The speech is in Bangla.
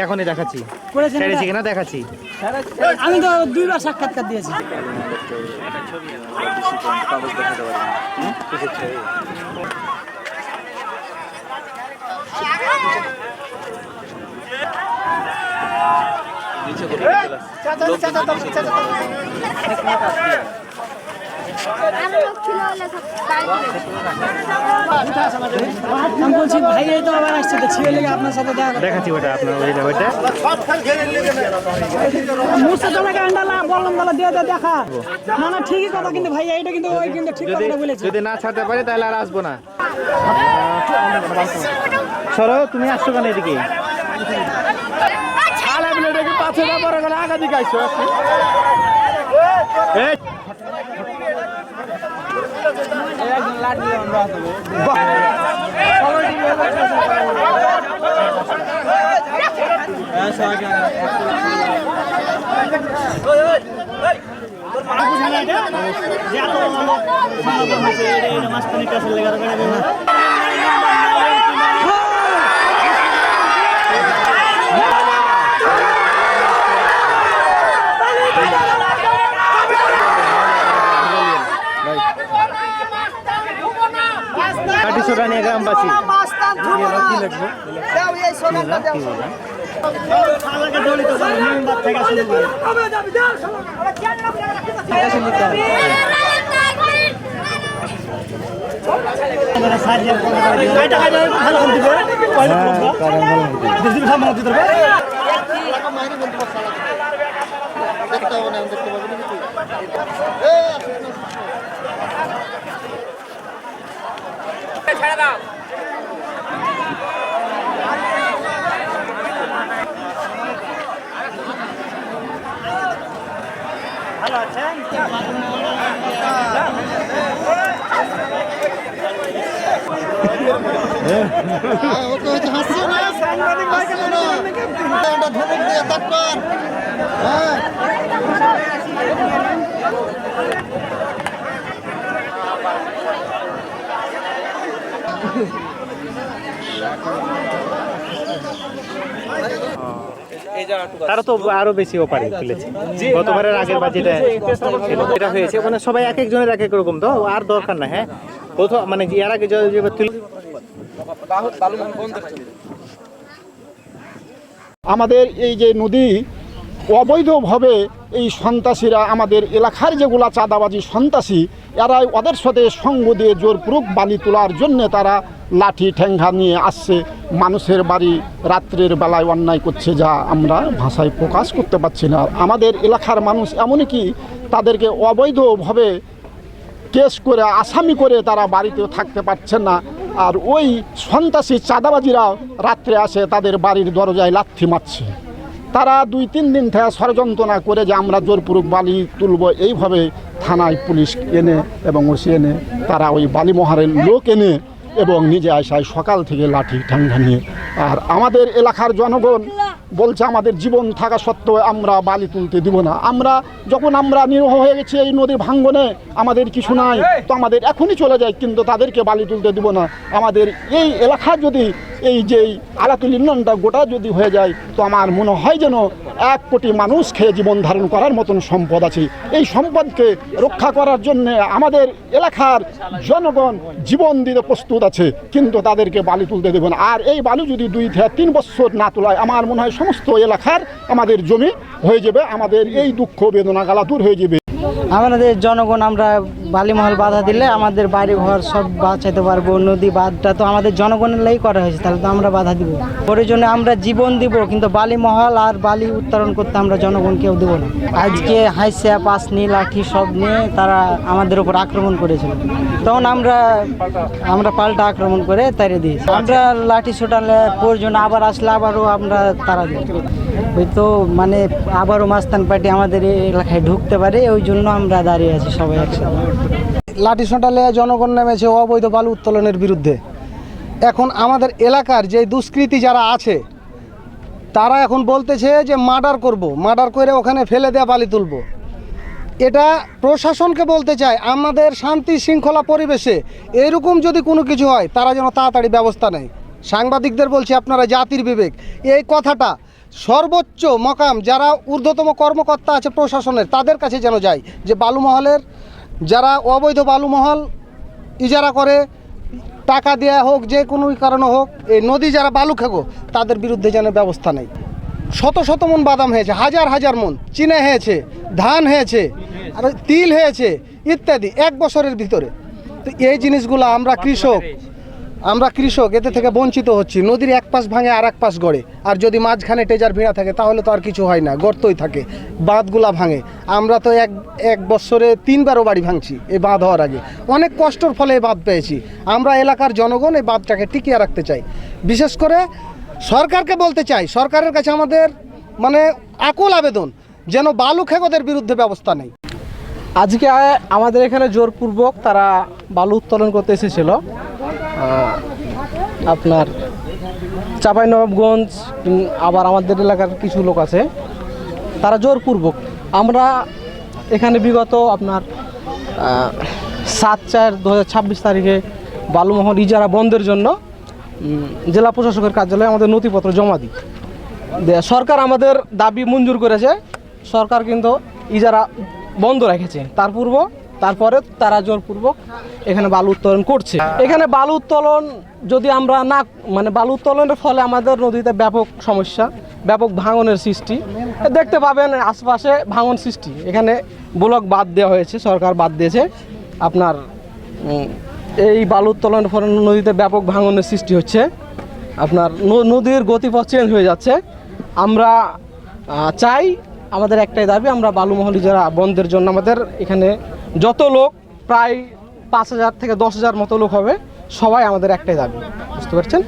এখনই দেখাচ্ছি কিনা দেখাচ্ছি। আমি তো 2বার সাক্ষাৎকার দিয়েছি। আমি বলছি ভাই এই তো আবার আসছে, ছিঁড়ে লেগে আপনার সাথে দেখাচ্ছি ওটা আপনার ওইটা মুর্শিদাবাদে আন্ডালা বললাম বলা দিয়ে দেখা না না ঠিকই কথা, কিন্তু ভাই এইটা কিন্তু ওই কিন্তু ঠিক কথা বলেছে। যদি না ছাড়তে পারে তাহলে আর আসবো না। সরো, তুমি আসছো কেন এদিকে? আগা দিকে আসছো। নিয়ে গ্রামবাসী ভালো আছেন? তারা তো আরো বেশি ওপারে তুলেছে। গতবারের আগের বাজেটে এটা হয়েছে, মানে সবাই এক একজনের এক এক রকম, তো আর দরকার না। হ্যাঁ, প্রথম মানে এর আগে আমাদের এই যে নদী অবৈধভাবে এই সন্ত্রাসীরা আমাদের এলাকার যেগুলা চাঁদাবাজি সন্ত্রাসী, এরাই ওদের সাথে সঙ্গ দিয়ে জোরপূর্বক বালি তোলার জন্য তারা লাঠি ঠ্যাঙ্গা নিয়ে আসছে, মানুষের বাড়ি রাত্রের বেলায় অন্যায় করছে, যা আমরা ভাষায় প্রকাশ করতে পারছি না। আমাদের এলাকার মানুষ এমনকি তাদেরকে অবৈধভাবে কেস করে আসামি করে তারা বাড়িতেও থাকতে পারছেন না। আর ওই সন্ত্রাসী চাঁদাবাজিরা রাত্রে আসে তাদের বাড়ির দরজায় লাথি মারছে। তারা 2-3 দিন থেকে ষড়যন্ত্র করে যে আমরা জোরপূর্বক বালি তুলব, এইভাবে থানায় পুলিশ এনে এবং ওসি এনে তারা ওই বালিমহারের লোক এনে এবং নিজে আসায় সকাল থেকে লাঠি ঠান্ডা নিয়ে। আর আমাদের এলাকার জনগণ বলছে আমাদের জীবন থাকা সত্ত্বেও আমরা বালি তুলতে দিব না। যখন আমরা নিরহ হয়ে গেছি এই নদীর ভাঙ্গনে, আমাদের কিছু নাই, তো আমাদের এখনই চলে যায়, কিন্তু তাদেরকে বালি তুলতে দিব না। আমাদের এই এলাকা যদি এই যে আলাতুল ইউনিয়নটা গোটা যদি হয়ে যায়, তো আমার মনে হয় যেন 1 কোটি মানুষ খেয়ে জীবন ধারণ করার মতন সম্পদ আছে। এই সম্পদকে রক্ষা করার জন্য আমাদের এলাকার জনগণ জীবন দিতে প্রস্তুত আছে, কিন্তু তাদেরকে বালি তুলতে দেব না। আর এই বালু যদি 2 থেকে 3 বছর না তোলায়, আমার মনে হয় সমস্ত এলাকার আমাদের জমি হয়ে যাবে, আমাদের এই দুঃখ বেদনা গালা দূর হয়ে যাবে। আমাদের জনগণ আমরা বালিমহল বাধা দিলে আমাদের বাড়ি ঘর সব বাঁচাতে পারবো। নদী বাঁধটা তো আমাদের জনগণের লাই করা হয়েছে, তাহলে তো আমরা বাধা দিব। প্রয়োজনে আমরা জীবন দিব, কিন্তু বালিমহল আর বালি উত্তোলন করতে আমরা জনগণকেও দেবো না। আজকে হাইসা পাসনি লাঠি সব নিয়ে তারা আমাদের উপর আক্রমণ করেছিল, তখন আমরা পাল্টা আক্রমণ করে তাড়িয়ে দিয়েছি। আমরা লাঠি ছোটালে প্রয়োজন আবার আসলে আবারও আমরা তারা দিই। হয়তো মানে আবারও মাস্তান পার্টি আমাদের এই এলাকায় ঢুকতে পারে, ওই জন্য আমরা দাঁড়িয়ে আছি সবাই একসাথে। লাঠি সোঁটালে জনগণ নেমেছে অবৈধ বালু উত্তোলনের বিরুদ্ধে। এখন আমাদের এলাকার যে দুষ্কৃতী যারা আছে তারা এখন বলতেছে যে মার্ডার করে ওখানে ফেলে দেওয়া বালি তুলব। এটা প্রশাসনকে বলতে চাই, আমাদের শান্তি শৃঙ্খলা পরিবেশে এরকম যদি কোনো কিছু হয় তারা যেন তাড়াতাড়ি ব্যবস্থা নেয়। সাংবাদিকদের বলছি, আপনারা জাতির বিবেক, এই কথাটা সর্বোচ্চ মকাম যারা ঊর্ধ্বতম কর্মকর্তা আছে প্রশাসনের তাদের কাছে যেন যায়, যে বালুমহলের যারা অবৈধ বালুমহল ইজারা করে, টাকা দেওয়া হোক যে কোনো কারণে হোক, এই নদী যারা বালু খেগো তাদের বিরুদ্ধে যেন ব্যবস্থা নেই। শত শত মন বাদাম হয়েছে, হাজার হাজার মন চিনে হয়েছে, ধান হয়েছে, আর তিল হয়েছে ইত্যাদি 1 বছরের ভিতরে। তো এই জিনিসগুলো আমরা কৃষক এতে থেকে বঞ্চিত হচ্ছি। নদীর এক পাশ ভাঙে আর এক পাশ গড়ে, আর যদি মাঝখানে টেজার ভিড়া থাকে তাহলে তো আর কিছু হয় না, গর্তই থাকে, বাঁধগুলা ভাঙে। আমরা তো এক বছরে 3 বারও বাড়ি ভাঙছি এই বাঁধ হওয়ার আগে। অনেক কষ্টর ফলে এই বাঁধ পেয়েছি। আমরা এলাকার জনগণ এই বাঁধটাকে টিকিয়ে রাখতে চাই। বিশেষ করে সরকারকে বলতে চাই, সরকারের কাছে আমাদের মানে আকুল আবেদন, যেন বালু খেগোদের বিরুদ্ধে ব্যবস্থা নেই। আজকে আমাদের এখানে জোরপূর্বক তারা বালু উত্তোলন করতে এসেছিল। আপনার চাঁপাইনবাবগঞ্জ আবার আমাদের এলাকার কিছু লোক আছে, তারা জোরপূর্বক। আমরা এখানে বিগত আপনার 7/4/2026 তারিখে বালুমহল ইজারা বন্ধের জন্য জেলা প্রশাসকের কার্যালয়ে আমাদের নথিপত্র জমা দিই। সরকার আমাদের দাবি মঞ্জুর করেছে, সরকার কিন্তু ইজারা বন্ধ রেখেছে। তারপরে তারা জোরপূর্বক এখানে বালু উত্তোলন করছে। এখানে বালু উত্তোলন যদি আমরা না বালু উত্তোলনের ফলে আমাদের নদীতে ব্যাপক সমস্যা, ব্যাপক ভাঙনের সৃষ্টি দেখতে পাবেন। আশপাশে ভাঙন সৃষ্টি, এখানে ব্লক বাদ দেওয়া হয়েছে, সরকার বাদ দিয়েছে। আপনার এই বালু উত্তোলনের ফলে নদীতে ব্যাপক ভাঙনের সৃষ্টি হচ্ছে। আপনার নদীর গতিপথ চেঞ্জ হয়ে যাচ্ছে। আমরা চাই, আমাদের একটাই দাবি, আমরা বালুমহল ইজারা বন্ধের জন্য আমাদের এখানে যত লোক, প্রায় 5,000 থেকে 10,000 মতো লোক হবে, সবাই আমাদের একটাই দাবি। বুঝতে পারছেন?